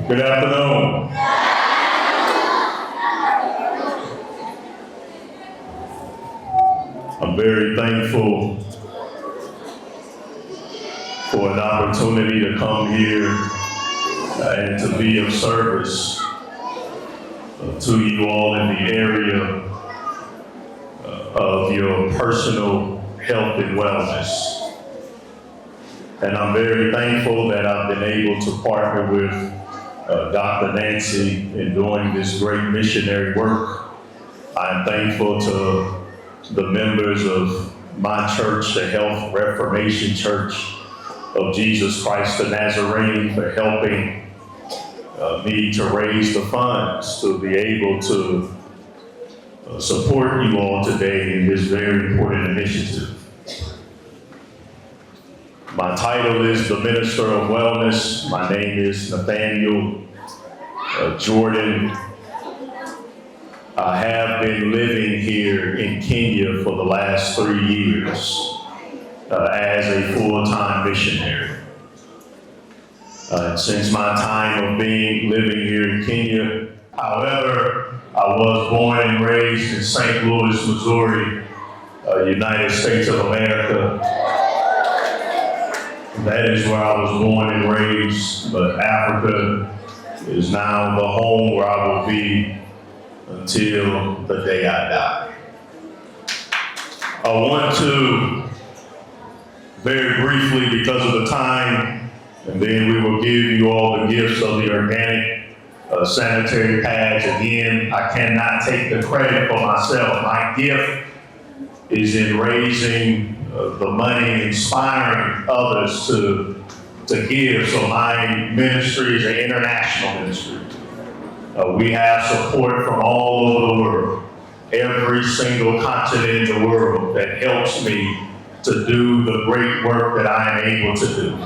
Good afternoon. I'm very thankful for an opportunity to come here and to be of service to you all in the area of your personal health and wellness. And I'm very thankful that I've been able to partner with Dr. Nancy in doing this great missionary work. I'm thankful to the members of my church, the Health Reformation Church of Jesus Christ the Nazarene, for helping me to raise the funds to be able to support you all today in this very important initiative. My title is the Minister of Wellness. My name is Nathaniel Jordan. I have been living here in Kenya for the last 3 years as a full-time missionary. Since my time of living here in Kenya, however, I was born and raised in St. Louis, Missouri, United States of America. That is where I was born and raised, but Africa is now the home where I will be until the day I die. I want to, very briefly, because of the time, and then we will give you all the gifts of the organic sanitary pads. Again, I cannot take the credit for myself. My gift is in raising the money, inspiring others to give. So my ministry is an international ministry. We have support from all over the world, every single continent in the world, that helps me to do the great work that I am able to do.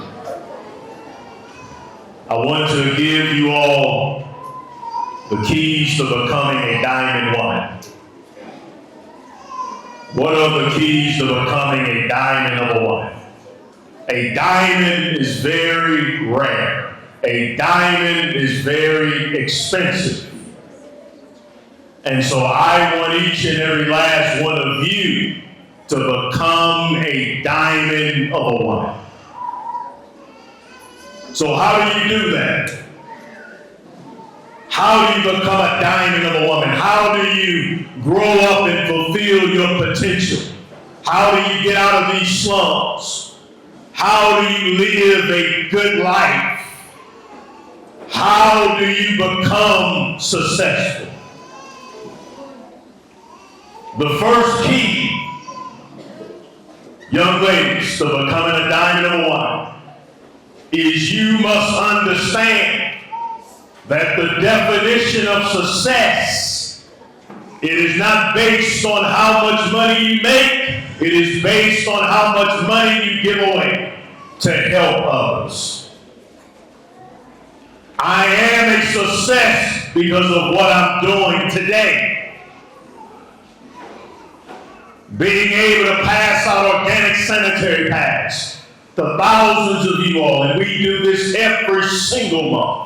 I want to give you all the keys to becoming a diamond woman. What are the keys to becoming a diamond of a woman? A diamond is very rare. A diamond is very expensive. And so I want each and every last one of you to become a diamond of a woman. So how do you do that? How do you become a diamond of a woman? How do you grow up and fulfill your potential? How do you get out of these slums? How do you live a good life? How do you become successful? The first key, young ladies, to becoming a diamond of a woman is you must understand that the definition of success, it is not based on how much money you make, it is based on how much money you give away to help others. I am a success because of what I'm doing today. Being able to pass out organic sanitary pads to thousands of you all, and we do this every single month.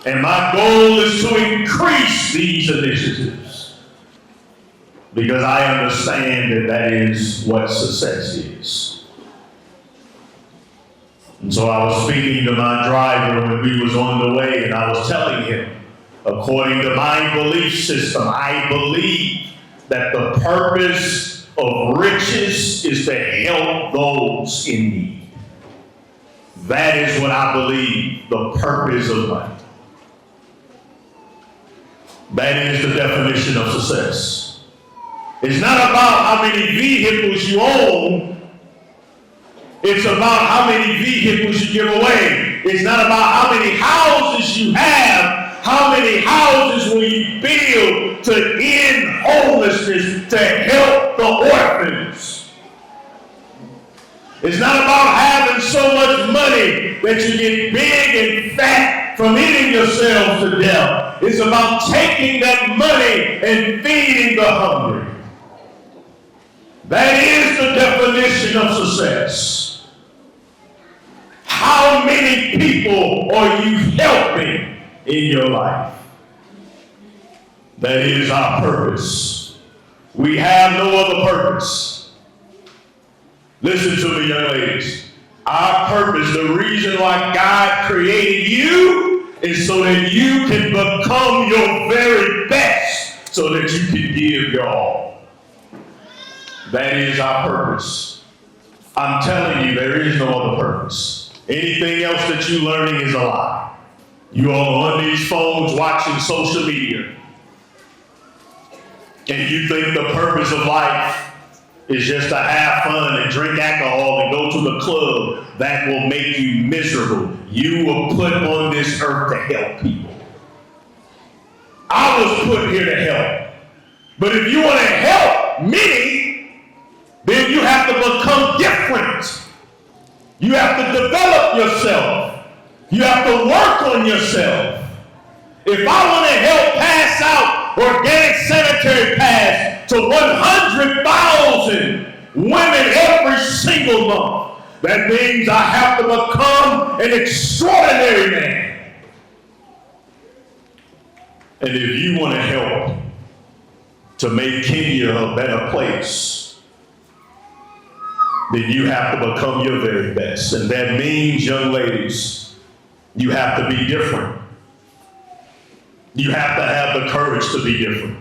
And my goal is to increase these initiatives because I understand that that is what success is. And so I was speaking to my driver when we was on the way, and I was telling him, according to my belief system, I believe that the purpose of riches is to help those in need. That is what I believe the purpose of life. That is the definition of success. It's not about how many vehicles you own. It's about how many vehicles you give away. It's not about how many houses you have. How many houses will you build to end homelessness, to help the orphans? It's not about having so much money that you get big and fat from eating yourselves to death. It's about taking that money and feeding the hungry. That is the definition of success. How many people are you helping in your life? That is our purpose. We have no other purpose. Listen to me, young ladies. Our purpose, the reason why God created you is so that you can become your very best, so that you can give your all. That is our purpose. I'm telling you, there is no other purpose. Anything else that you're learning is a lie. You all are on these phones watching social media, and you think the purpose of life is just to have fun and drink alcohol and go to the club. That will make you miserable. You were put on this earth to help people. I was put here to help. But if you want to help many, then you have to become different. You have to develop yourself. You have to work on yourself. If I want to help pass out organic sanitary pads to 100,000 women every single month, that means I have to become an extraordinary man. And if you want to help to make Kenya a better place, then you have to become your very best. And that means, young ladies, you have to be different. You have to have the courage to be different.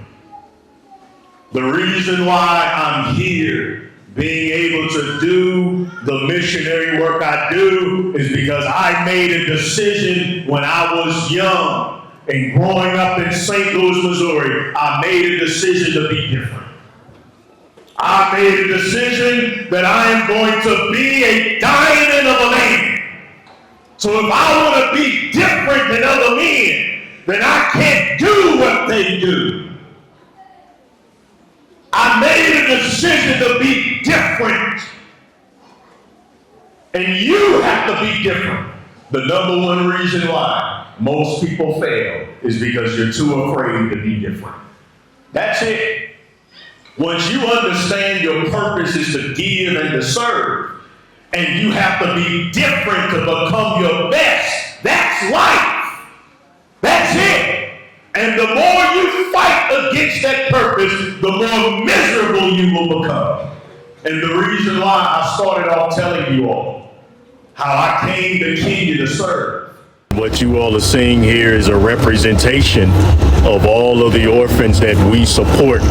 The reason why I'm here being able to do the missionary work I do is because I made a decision when I was young and growing up in St. Louis, Missouri. I made a decision to be different. I made a decision that I am going to be a diamond of a man. So if I want to be different than other men, then I can't do what they do. I made a decision to be different. And you have to be different. The number one reason why most people fail is because you're too afraid to be different. That's it. Once you understand your purpose is to give and to serve, and you have to be different to become your best, that's life. That's it. And the more you fight against that purpose, the more miserable you will become. And the reason why I started off telling you all how I came to Kenya to serve What you all are seeing here is a representation of all of the orphans that we support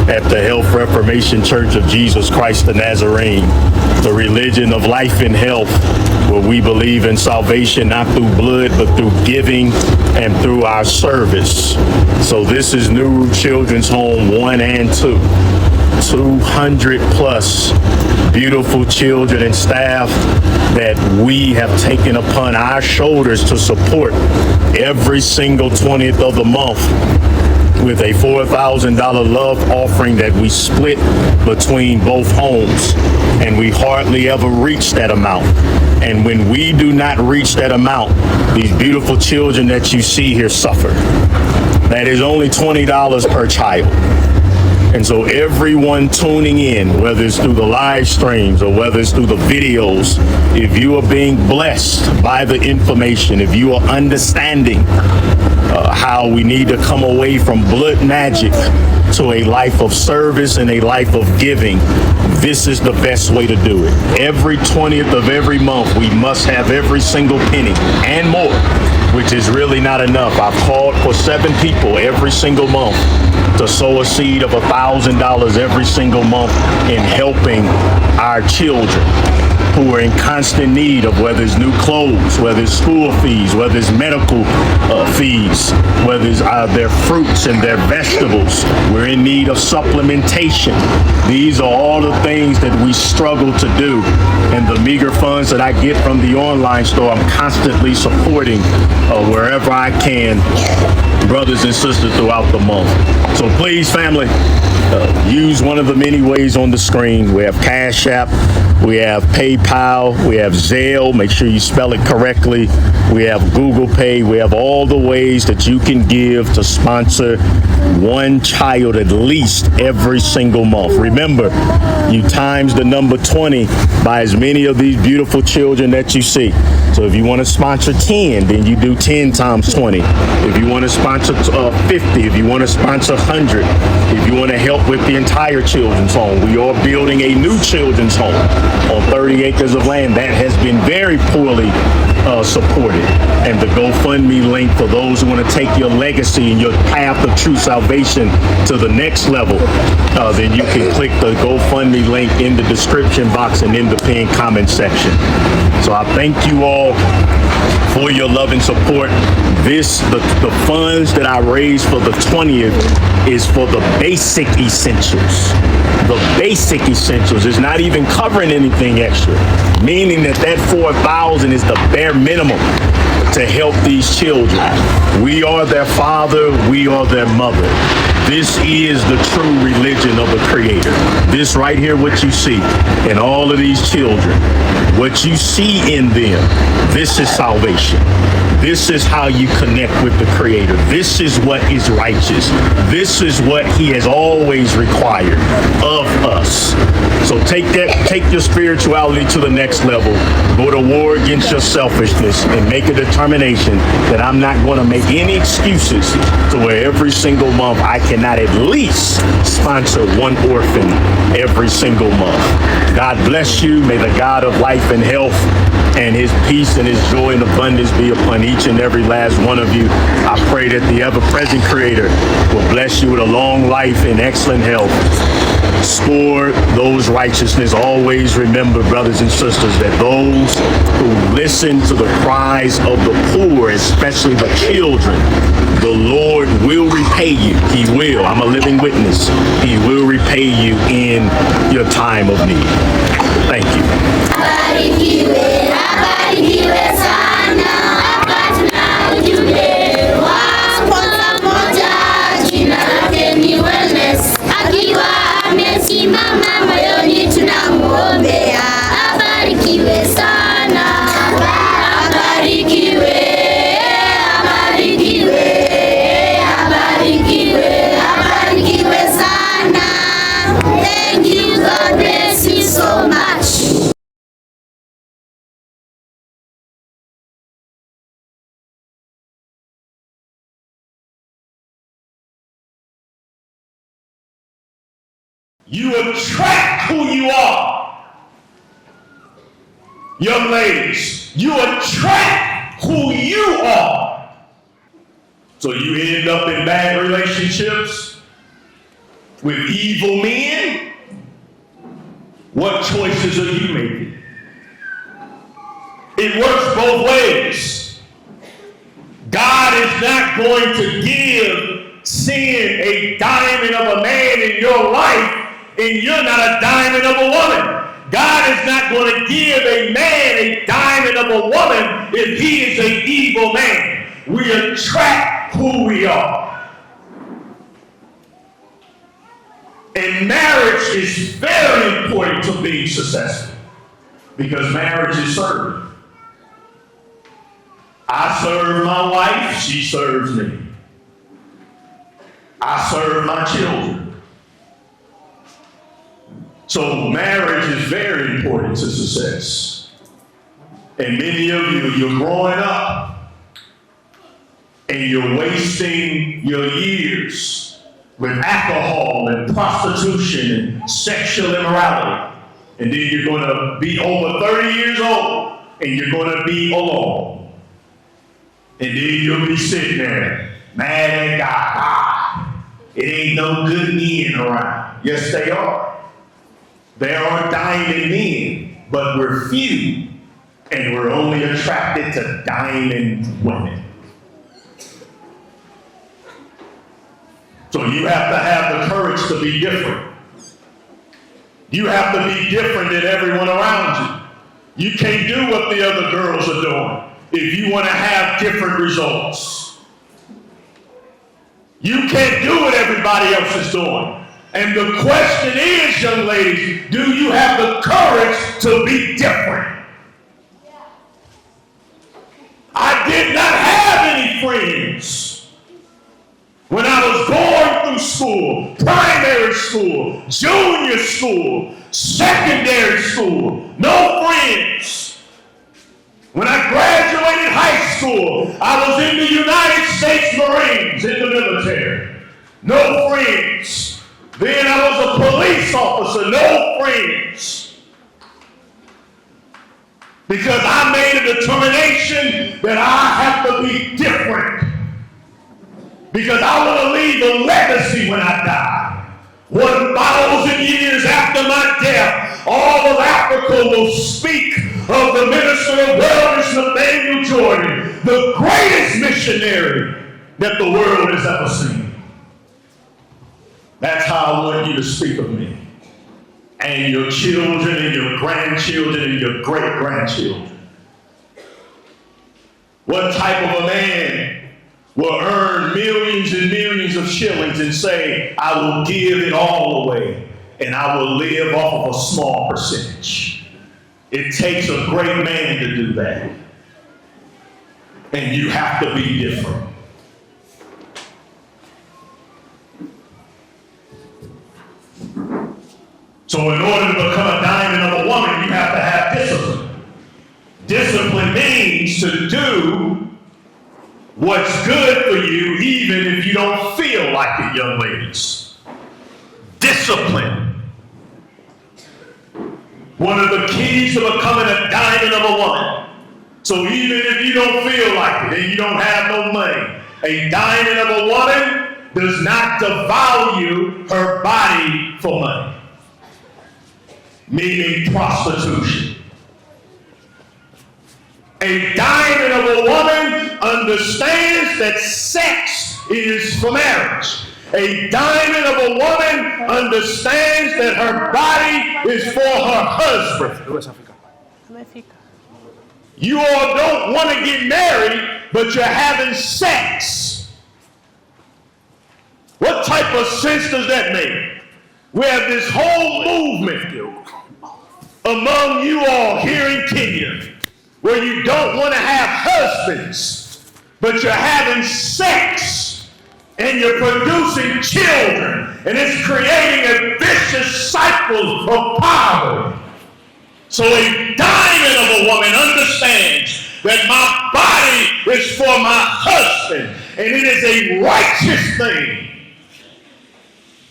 at the Health Reformation Church of Jesus Christ the Nazarene, the religion of life and health, where we believe in salvation not through blood but through giving and through our service. So this is New Children's Home 1 and 2. 200 plus beautiful children and staff that we have taken upon our shoulders to support every single 20th of the month with a $4,000 love offering that we split between both homes. And we hardly ever reach that amount. And when we do not reach that amount, these beautiful children that you see here suffer. That is only $20 per child. And so everyone tuning in, whether it's through the live streams or whether it's through the videos, if you are being blessed by the information, if you are understanding how we need to come away from blood magic to a life of service and a life of giving, this is the best way to do it. Every 20th of every month, we must have every single penny and more, which is really not enough. I've called for 7 people every single month to sow a seed of $1,000 every single month in helping our children who are in constant need of whether it's new clothes, whether it's school fees, whether it's medical fees, whether it's their fruits and their vegetables. We're in need of supplementation. These are all the things that we struggle to do. And the meager funds that I get from the online store, I'm constantly supporting wherever I can, brothers and sisters throughout the month. So please, family, use one of the many ways on the screen. We have Cash App, we have PayPal, we have Zelle, make sure you spell it correctly. We have Google Pay, we have all the ways that you can give to sponsor one child at least every single month. Remember, you times the number 20 by as many of these beautiful children that you see. So if you want to sponsor 10, then you do 10 times 20. If you want to sponsor 50, if you want to sponsor 100, if you want to help with the entire children's home, we are building a new children's home on 30 acres of land that has been very poorly supported. And the GoFundMe link for those who want to take your legacy and your path of true salvation to the next level, then you can click the GoFundMe link in the description box and in the pinned comment section. So I thank you all for your love and support. The funds that I raised for the 20th is for the basic essentials. The basic essentials is not even covering anything extra, meaning that $4,000 is the bare minimum to help these children. We are their father, we are their mother. This is the true religion of the Creator. This right here, what you see in all of these children, what you see in them, this is salvation. This is how you connect with the Creator. This is what is righteous. This is what He has always required of us. So take your spirituality to the next level. Go to war against your selfishness and make a determination that I'm not going to make any excuses to where every single month I cannot at least sponsor one orphan every single month. God bless you. May the God of life and health and His peace and His joy and abundance be upon each and every last one of you. I pray that the ever-present Creator will bless you with a long life and excellent health. Score those righteousness. Always remember, brothers and sisters, that those who listen to the cries of the poor, especially the children, the Lord will repay you. He will. I'm a living witness. He will repay you in your time of need. Thank you. Mama moyoni tunamuombea abarikiwe sana, abarikiwe, abarikiwe, abarikiwe, abarikiwe sana. Thank you, God bless you so much. You attract who you are. Young ladies, you attract who you are. So you end up in bad relationships with evil men. What choices are you making? It works both ways. God is not going to give sin a diamond of a man in your life, and you're not a diamond of a woman. God is not going to give a man a diamond of a woman if he is an evil man. We attract who we are. And marriage is very important to being successful, because marriage is serving. I serve my wife, she serves me. I serve my children. So marriage is very important to success. And many of you, you're growing up and you're wasting your years with alcohol and prostitution and sexual immorality. And then you're going to be over 30 years old and you're going to be alone. And then you'll be sitting there, mad at God. It ain't no good men around. Yes, they are. There are diamond men, but we're few, and we're only attracted to diamond women. So you have to have the courage to be different. You have to be different than everyone around you. You can't do what the other girls are doing if you want to have different results. You can't do what everybody else is doing. And the question is, young ladies, do you have the courage to be different? I did not have any friends when I was going through school, primary school, junior school, secondary school. No friends. When I graduated high school, I was in the United States Marines, in the military. No friends. Then I was a police officer. No friends. Because I made a determination that I have to be different. Because I want to leave a legacy when I die. 1,000 years after my death, all of Africa will speak of the Minister of Wellness, Nathaniel Jordan, the greatest missionary that the world has ever seen. That's how I want you to speak of me. And your children and your grandchildren and your great-grandchildren. What type of a man will earn millions and millions of shillings and say, I will give it all away and I will live off of a small percentage? It takes a great man to do that. And you have to be different. So in order to become a diamond of a woman, you have to have discipline. Discipline means to do what's good for you even if you don't feel like it, young ladies. Discipline. One of the keys to becoming a diamond of a woman. So even if you don't feel like it and you don't have no money, a diamond of a woman does not devalue her body for money. Meaning prostitution. A diamond of a woman understands that sex is for marriage. A diamond of a woman understands that her body is for her husband. You all don't want to get married, but you're having sex. What type of sense does that make? We have this whole movement among you all here in Kenya where you don't want to have husbands, but you're having sex. And you're producing children, and it's creating a vicious cycle of poverty. So a diamond of a woman understands that my body is for my husband, and it is a righteous thing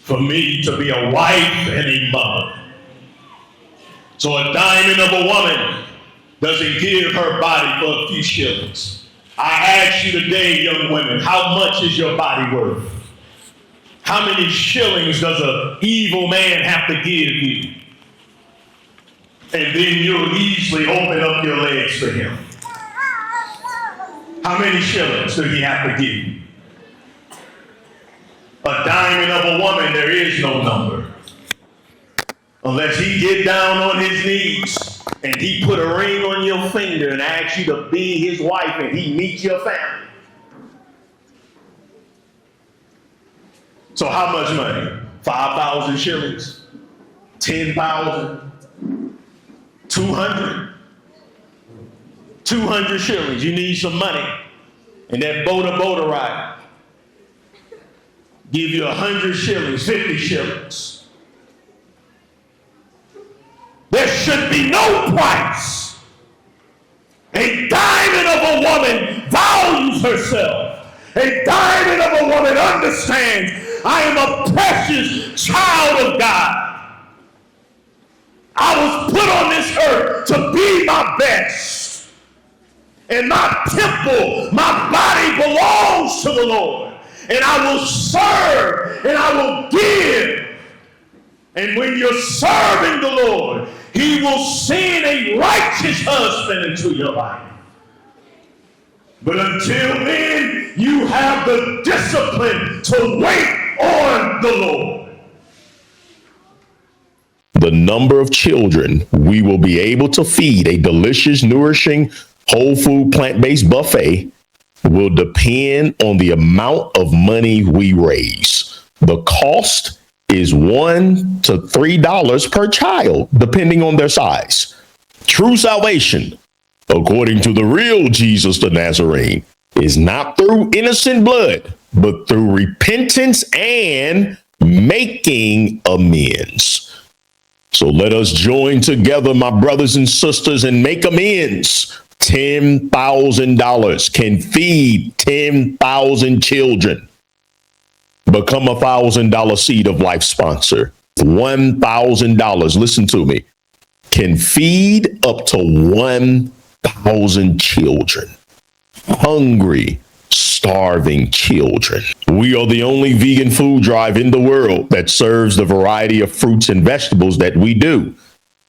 for me to be a wife and a mother. So a diamond of a woman doesn't give her body for a few shillings. I ask you today, young women, how much is your body worth? How many shillings does an evil man have to give you? And then you'll easily open up your legs for him. How many shillings do he have to give you? A diamond of a woman, there is no number. Unless he get down on his knees and he put a ring on your finger and ask you to be his wife and he meets your family. So how much money? 5,000 shillings? 10,000? 200? 200 shillings. You need some money. And that boater ride. Give you 100 shillings, 50 shillings. There should be no price. A diamond of a woman values herself. A diamond of a woman understands, I am a precious child of God. I was put on this earth to be my best. And my temple, my body belongs to the Lord. And I will serve and I will give. And when you're serving the Lord, he will send a righteous husband into your life. But until then, you have the discipline to wait on the Lord. The number of children we will be able to feed a delicious, nourishing, whole food, plant-based buffet will depend on the amount of money we raise. The cost is $1 to $3 per child, depending on their size. True salvation, according to the real Jesus the Nazarene, is not through innocent blood, but through repentance and making amends. So let us join together, my brothers and sisters, and make amends. $10,000 can feed 10,000 children. Become a $1,000 Seed of Life sponsor. $1,000, listen to me, can feed up to 1,000 children. Hungry, starving children. We are the only vegan food drive in the world that serves the variety of fruits and vegetables that we do.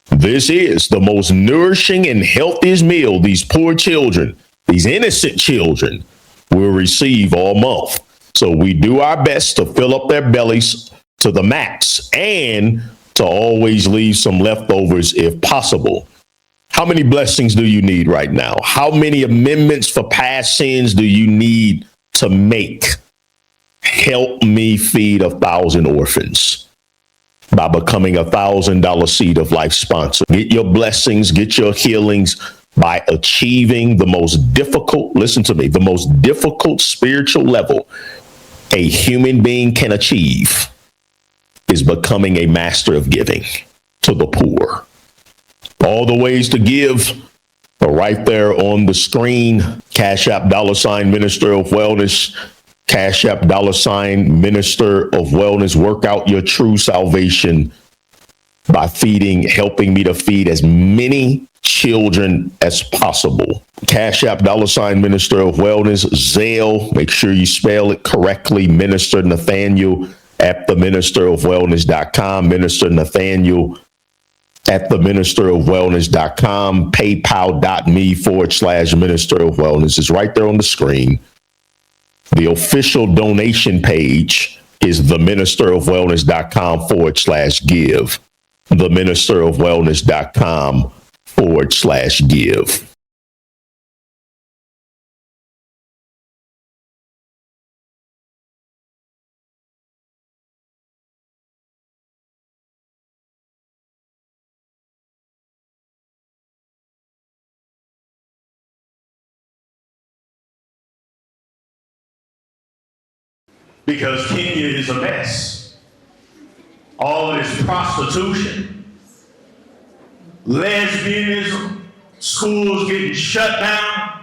This is the most nourishing and healthiest meal these poor children, these innocent children, will receive all month. So we do our best to fill up their bellies to the max and to always leave some leftovers if possible. How many blessings do you need right now? How many amendments for past sins do you need to make? Help me feed 1,000 orphans by becoming a $1,000 Seed of Life sponsor. Get your blessings, get your healings by achieving the most difficult, listen to me, the most difficult spiritual level a human being can achieve is becoming a master of giving to the poor. All the ways to give are right there on the screen. Cash App $ Minister of Wellness. Cash App $ Minister of Wellness. Work out your true salvation by helping me to feed as many children as possible. Cash App $ Minister of Wellness. Zelle, make sure you spell it correctly. Minister Nathaniel at theministerofwellness.com. Minister Nathaniel at theministerofwellness.com. PayPal.me/Minister of Wellness is right there on the screen. The official donation page is theministerofwellness.com/give. theministerofwellness.com/give. Because Kenya is a mess. All of this prostitution, lesbianism, schools getting shut down,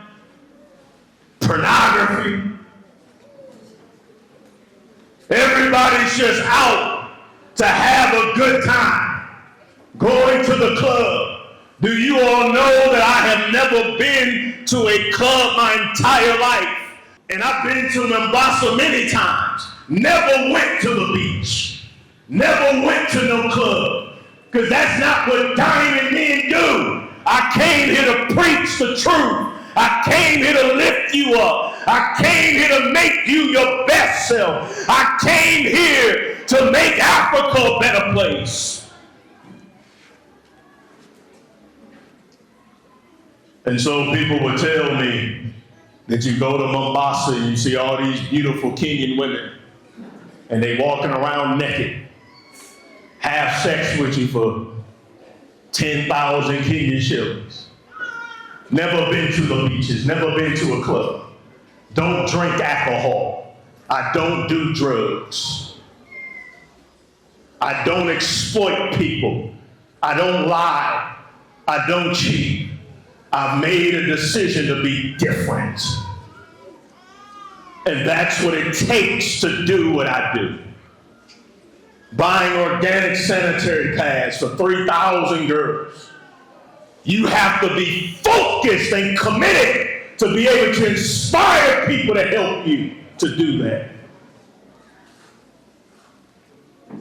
pornography. Everybody's just out to have a good time, going to the club, Do you all know that I have never been to a club my entire life? And I've been to Mombasa many times. Never went to the beach. Never went to no club. Because that's not what diamond men do. I came here to preach the truth. I came here to lift you up. I came here to make you your best self. I came here to make Africa a better place. And so people would tell me that you go to Mombasa and you see all these beautiful Kenyan women and they walking around naked, have sex with you for 10,000 Kenyan shillings. Never been to the beaches, never been to a club. Don't drink alcohol. I don't do drugs. I don't exploit people. I don't lie. I don't cheat. I've made a decision to be different. And that's what it takes to do what I do. Buying organic sanitary pads for 3,000 girls. You have to be focused and committed to be able to inspire people to help you to do that.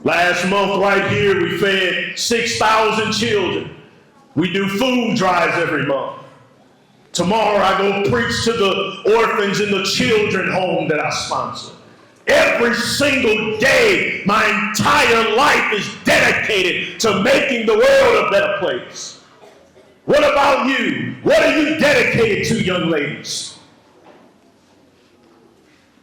Last month right here we fed 6,000 children. We do food drives every month. Tomorrow I go preach to the orphans in the children home that I sponsor. Every single day, my entire life is dedicated to making the world a better place. What about you? What are you dedicated to, young ladies?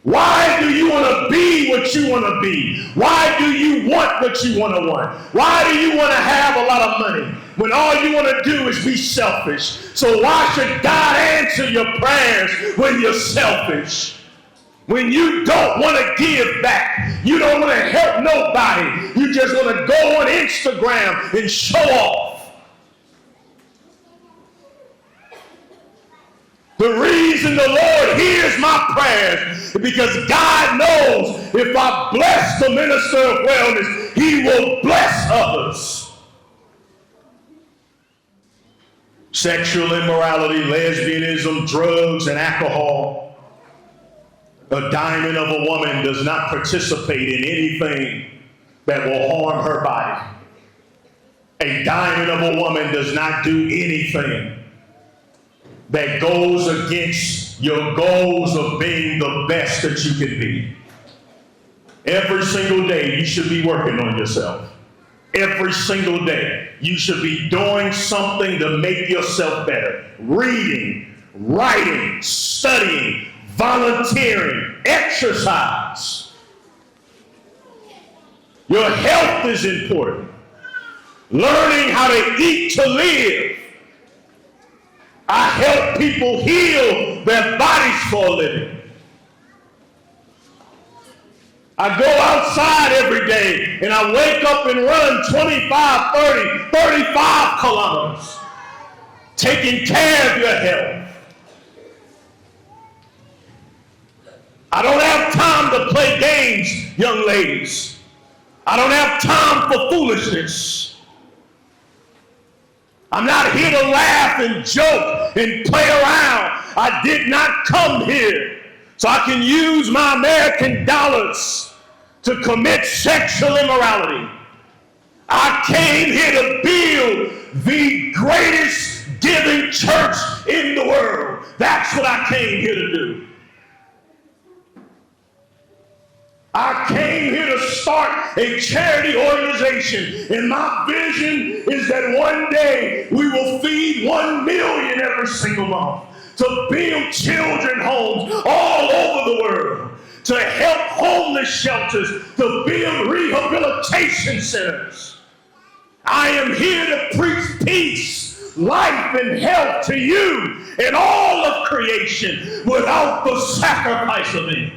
Why do you want to be what you want to be? Why do you want what you want to want? Why do you want to have a lot of money when all you want to do is be selfish? So why should God answer your prayers when you're selfish? When you don't want to give back, you don't want to help nobody, you just want to go on Instagram and show off. The reason the Lord hears my prayers is because God knows if I bless the minister of wellness, he will bless others. Sexual immorality, lesbianism, drugs, and alcohol. A diamond of a woman does not participate in anything that will harm her body. A diamond of a woman does not do anything that goes against your goals of being the best that you can be. Every single day, you should be working on yourself. Every single day, you should be doing something to make yourself better. Reading, writing, studying, volunteering, exercise. Your health is important. Learning how to eat to live. I help people heal their bodies for a living. I go outside every day and I wake up and run 25, 30, 35 kilometers, taking care of your health. I don't have time to play games, young ladies. I don't have time for foolishness. I'm not here to laugh and joke and play around. I did not come here so I can use my American dollars to commit sexual immorality. I came here to build the greatest giving church in the world. That's what I came here to do. I came here to start a charity organization, and my vision is that one day we will feed 1 million every single month, to build children homes all over the world, to help homeless shelters, to build rehabilitation centers. I am here to preach peace, life, and health to you and all of creation without the sacrifice of any.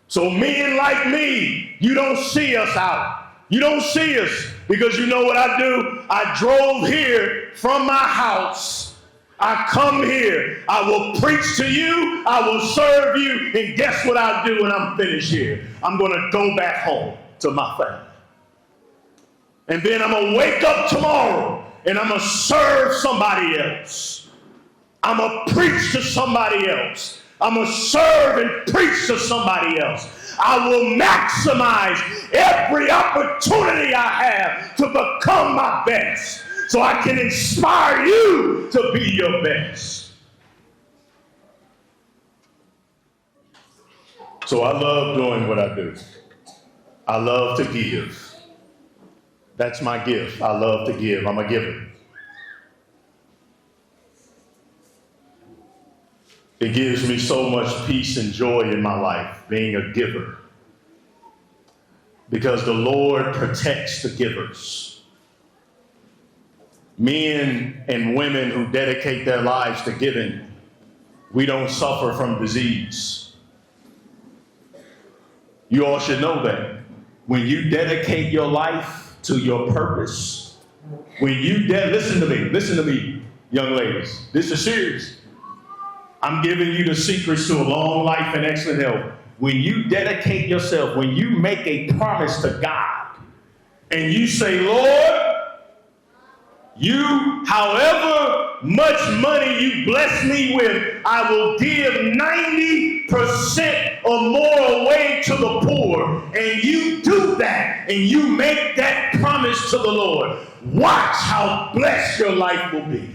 So men like me, you don't see us out. You don't see us because you know what I do? I drove here from my house. I come here. I will preach to you. I will serve you. And guess what I do when I'm finished here? I'm going to go back home to my family. And then I'm going to wake up tomorrow and I'm going to serve somebody else. I'm going to preach to somebody else. I'm going to serve and preach to somebody else. I will maximize every opportunity I have to become my best so I can inspire you to be your best. So I love doing what I do. I love to give. That's my gift. I love to give. I'm a giver. It gives me so much peace and joy in my life, being a giver. Because the Lord protects the givers. Men and women who dedicate their lives to giving, we don't suffer from disease. You all should know that. When you dedicate your life to your purpose, listen to me, young ladies. This is serious. I'm giving you the secrets to a long life and excellent health. When you dedicate yourself, when you make a promise to God, and you say, Lord, however much money you bless me with, I will give 90% or more away to the poor. And you do that, and you make that promise to the Lord. Watch how blessed your life will be.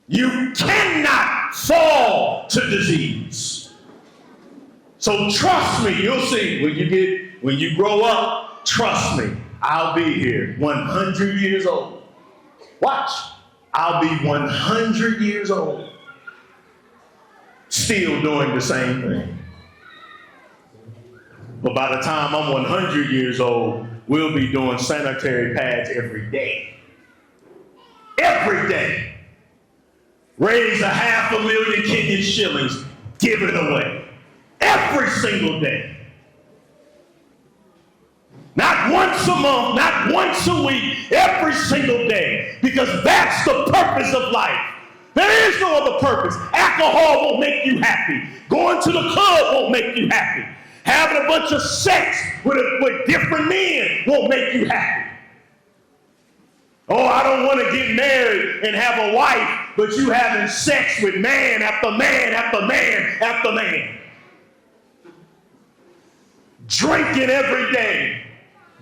You cannot fall to disease. So trust me, you'll see when you grow up, trust me, I'll be here 100 years old. Watch, I'll be 100 years old, still doing the same thing. But by the time I'm 100 years old, we'll be doing sanitary pads every day. Every day. Raise 500,000 Kenyan shillings, give it away. Every single day. Not once a month, not once a week, every single day. Because that's the purpose of life. There is no other purpose. Alcohol won't make you happy. Going to the club won't make you happy. Having a bunch of sex with different men won't make you happy. Oh, I don't want to get married and have a wife, but you having sex with man after man after man after man. Drinking every day.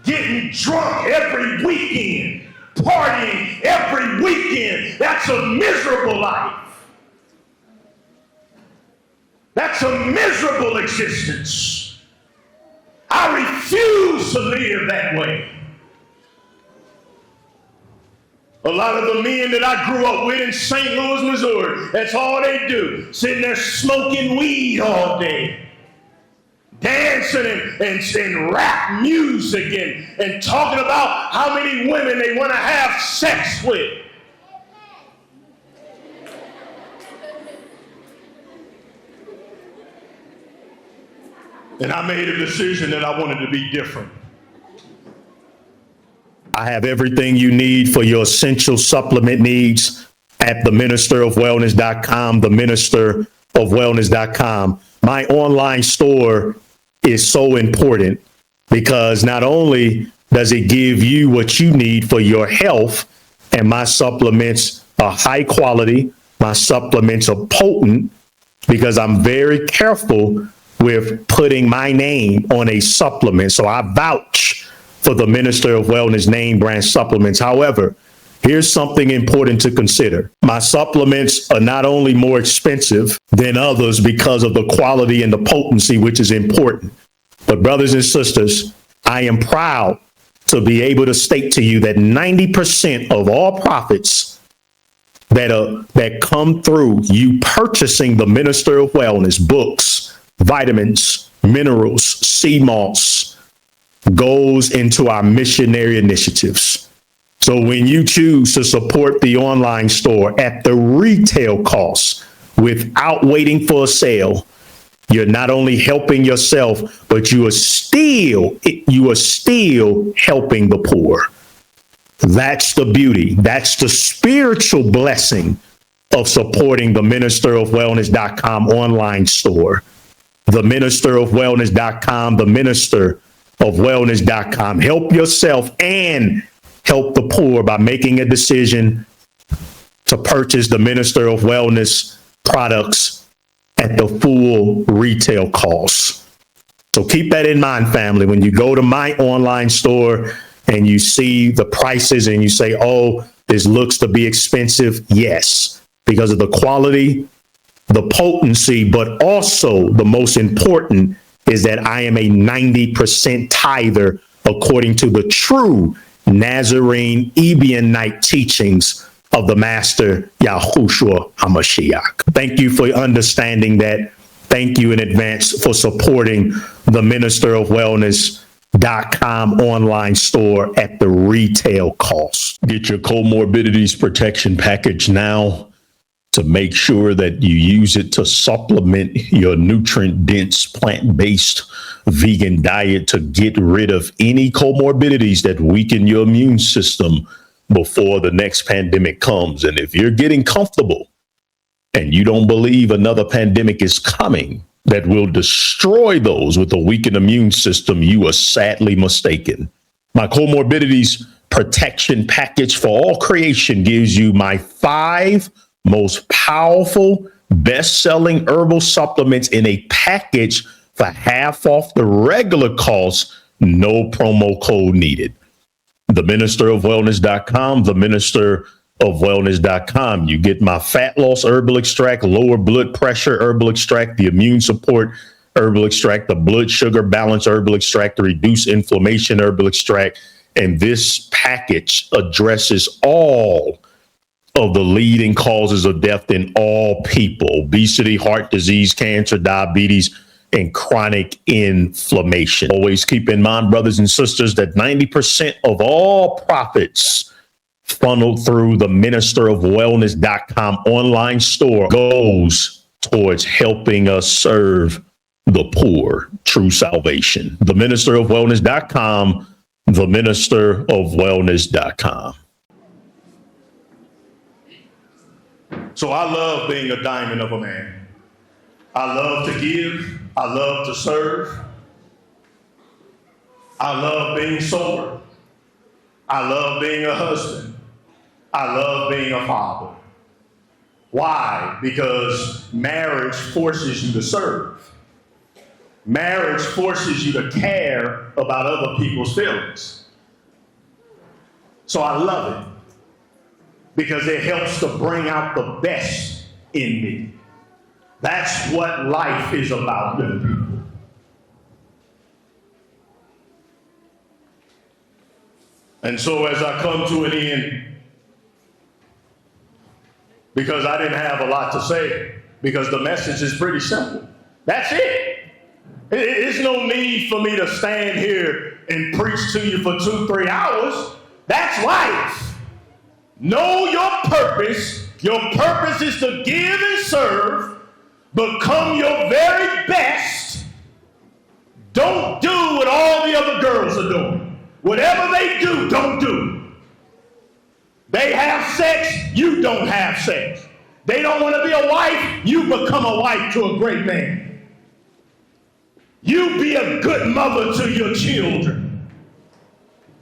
Getting drunk every weekend. Partying every weekend. That's a miserable life. That's a miserable existence. I refuse to live that way. A lot of the men that I grew up with in St. Louis, Missouri, that's all they do. Sitting there smoking weed all day. Dancing and rap music and talking about how many women they want to have sex with. And I made a decision that I wanted to be different. I have everything you need for your essential supplement needs at theministerofwellness.com, theministerofwellness.com. My online store is so important because not only does it give you what you need for your health, and my supplements are high quality, my supplements are potent because I'm very careful with putting my name on a supplement. So I vouch for the Minister of Wellness name brand supplements. However, here's something important to consider. My supplements are not only more expensive than others because of the quality and the potency, which is important. But brothers and sisters, I am proud to be able to state to you that 90% of all profits that come through you purchasing the Minister of Wellness books, vitamins, minerals, sea moss, goes into our missionary initiatives. So when you choose to support the online store at the retail cost without waiting for a sale, you're not only helping yourself, but you are still helping the poor. That's the beauty. That's the spiritual blessing of supporting the ministerofwellness.com online store. The ministerofwellness.com, the ministerofwellness.com. Help yourself and help the poor by making a decision to purchase the Minister of Wellness products at the full retail cost. So keep that in mind, family. When you go to my online store and you see the prices and you say, oh, this looks to be expensive. Yes, because of the quality, the potency, but also the most important is that I am a 90% tither according to the true Nazarene Ebionite teachings of the Master Yahushua HaMashiach. Thank you for understanding that. Thank you in advance for supporting the ministerofwellness.com online store at the retail cost. Get your comorbidities protection package now to make sure that you use it to supplement your nutrient-dense, plant-based vegan diet to get rid of any comorbidities that weaken your immune system before the next pandemic comes. And if you're getting comfortable and you don't believe another pandemic is coming that will destroy those with a weakened immune system, you are sadly mistaken. My comorbidities protection package for all creation gives you my 5 most powerful, best-selling herbal supplements in a package for half off the regular cost, no promo code needed. TheMinisterofWellness.com, TheMinisterofWellness.com. You get my fat loss herbal extract, lower blood pressure herbal extract, the immune support herbal extract, the blood sugar balance herbal extract, the reduce inflammation herbal extract. And this package addresses all of the leading causes of death in all people: obesity, heart disease, cancer, diabetes, and chronic inflammation. Always keep in mind, brothers and sisters, that 90% of all profits funneled through the ministerofwellness.com online store goes towards helping us serve the poor. True salvation. The ministerofwellness.com, the ministerofwellness.com. So I love being a diamond of a man. I love to give. I love to serve. I love being sober. I love being a husband. I love being a father. Why? Because marriage forces you to serve. Marriage forces you to care about other people's feelings. So I love it because it helps to bring out the best in me. That's what life is about, young people. And so as I come to an end, because I didn't have a lot to say, because the message is pretty simple. That's it. There's no need for me to stand here and preach to you for 2-3 hours. That's life. Know your purpose. Your purpose is to give and serve. Become your very best. Don't do what all the other girls are doing. Whatever they do, don't do. They have sex, you don't have sex. They don't want to be a wife, you become a wife to a great man. You be a good mother to your children.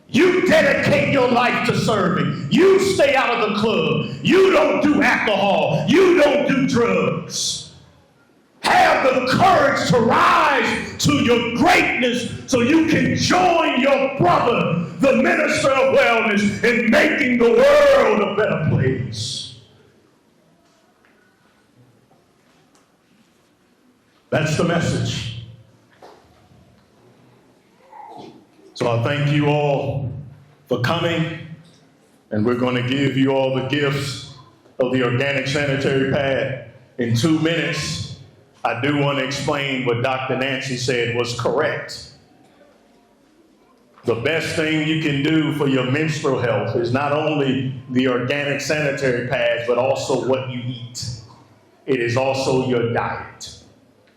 You dedicate your life to serving. You stay out of the club. You don't do alcohol. You don't do drugs. Have the courage to rise to your greatness so you can join your brother, the Minister of Wellness, in making the world a better place. That's the message. So I thank you all for coming, and we're going to give you all the gifts of the organic sanitary pad in 2 minutes. I do want to explain what Dr. Nancy said was correct. The best thing you can do for your menstrual health is not only the organic sanitary pads, but also what you eat. It is also your diet.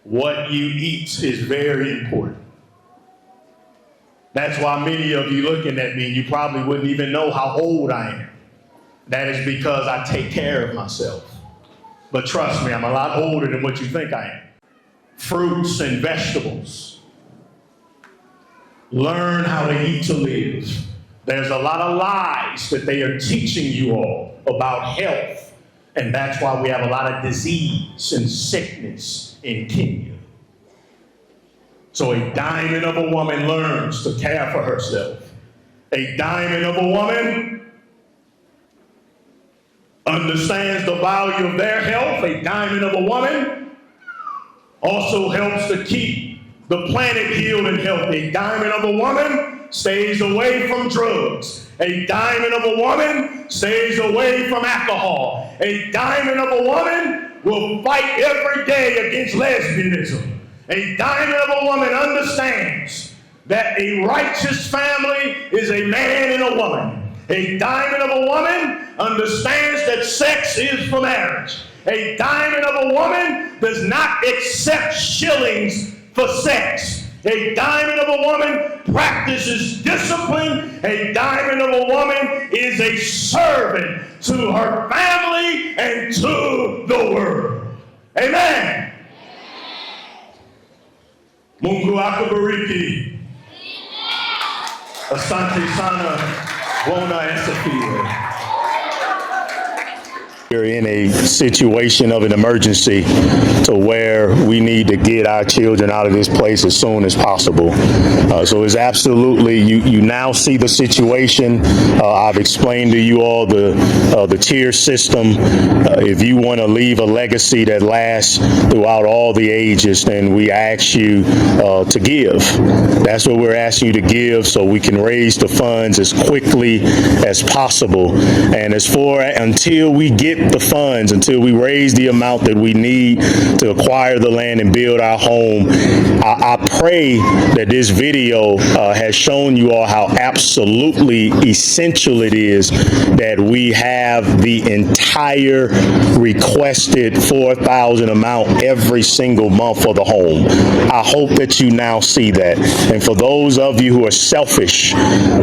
What you eat is very important. That's why many of you looking at me, you probably wouldn't even know how old I am. That is because I take care of myself. But trust me, I'm a lot older than what you think I am. Fruits and vegetables. Learn how to eat to live. There's a lot of lies that they are teaching you all about health. And that's why we have a lot of disease and sickness in Kenya. So a diamond of a woman learns to care for herself. A diamond of a woman understands the value of their health. A diamond of a woman also helps to keep the planet healed and healthy. A diamond of a woman stays away from drugs. A diamond of a woman stays away from alcohol. A diamond of a woman will fight every day against lesbianism. A diamond of a woman understands that a righteous family is a man and a woman. A diamond of a woman understands that sex is for marriage. A diamond of a woman does not accept shillings for sex. A diamond of a woman practices discipline. A diamond of a woman is a servant to her family and to the world. Amen. Mungu akubariki. Asante sana Bwana Esafia. We're in a situation of an emergency to where we need to get our children out of this place as soon as possible. So it's absolutely, you now see the situation. I've explained to you all the tier system. If you want to leave a legacy that lasts throughout all the ages, then we ask you to give. That's what we're asking you to give so we can raise the funds as quickly as possible. And until we get the funds, until we raise the amount that we need to acquire the land and build our home, I pray that this video has shown you all how absolutely essential it is that we have the entire requested $4,000 amount every single month for the home. I hope that you now see that. And for those of you who are selfish,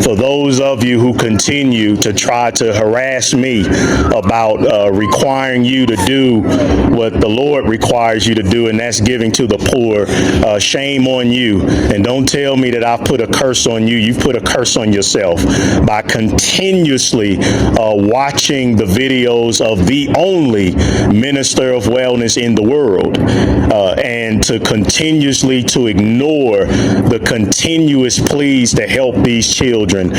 for those of you who continue to try to harass me about requiring you to do what the Lord requires you to do, and that's giving to the poor, shame on you. And don't tell me that I've put a curse on you. You've put a curse on yourself by continuously watching the videos of the only minister of wellness in the world, and to continuously to ignore the continuous pleas to help these children.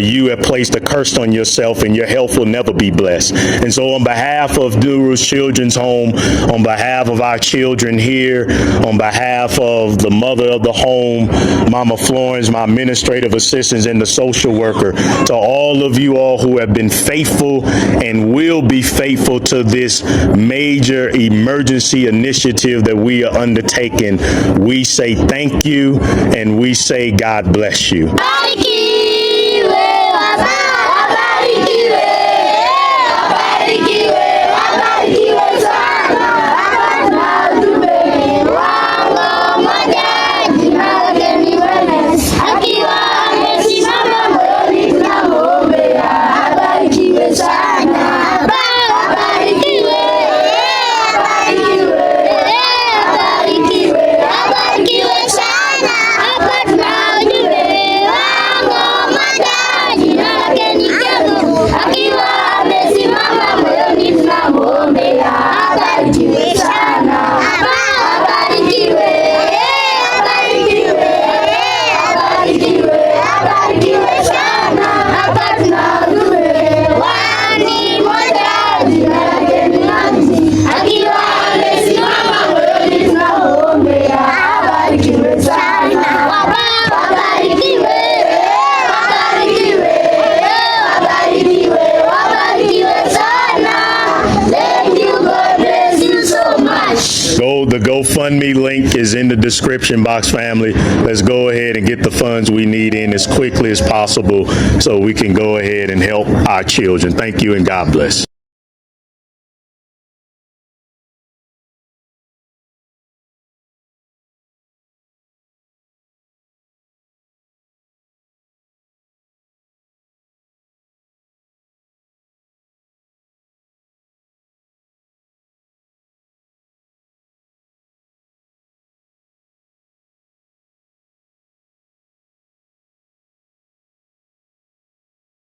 You have placed a curse on yourself, and your health will never be blessed. And so on behalf of Duru's Children's Home, on behalf of our children here, on behalf of the mother of the home, Mama Florence, my administrative assistants, and the social worker, to all of you all who have been faithful and will be faithful to this major emergency initiative that we are undertaking, we say thank you and we say God bless you. The GoFundMe link is in the description box, family. Let's go ahead and get the funds we need in as quickly as possible so we can go ahead and help our children. Thank you and God bless.